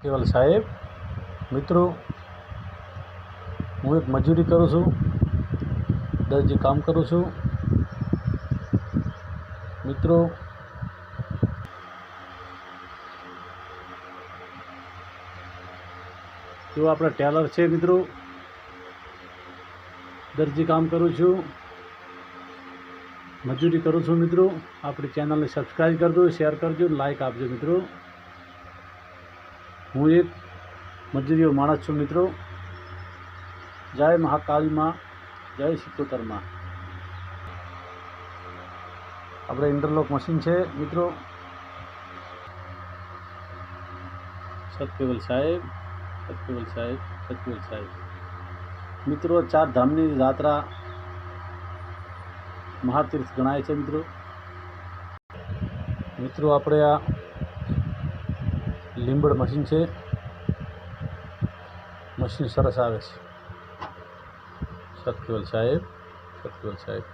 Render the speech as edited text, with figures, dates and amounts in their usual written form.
કેવલ સાહેબ, મિત્રો હું એક મજૂરી કરું છું, દરજી કામ કરું છું. મિત્રો જો આપણે ટેલર છે, મિત્રો દરજી કામ કરું છું, મજૂરી કરું છું. મિત્રો આપણી ચેનલને સબસ્ક્રાઈબ કરજો, શેર કરજો, લાઈક આપજો. મિત્રો હું એક મજૂરીઓ માણસ છું. મિત્રો જય મહાકાળી માં, જય સિકોતર માં. આપણે ઇન્ટરલોક મશીન છે. મિત્રો સતકેવલ સાહેબ, સતકેવલ સાહેબ, સતકેવલ સાહેબ. મિત્રો 4 ધામની યાત્રા મહાતીર્થ ગણાય છે. મિત્રો આપણે આ લીંબડ મશીન છે, મશીન સરસ આવે છે. સતકેવલ સાહેબ, સતકેવલ સાહેબ.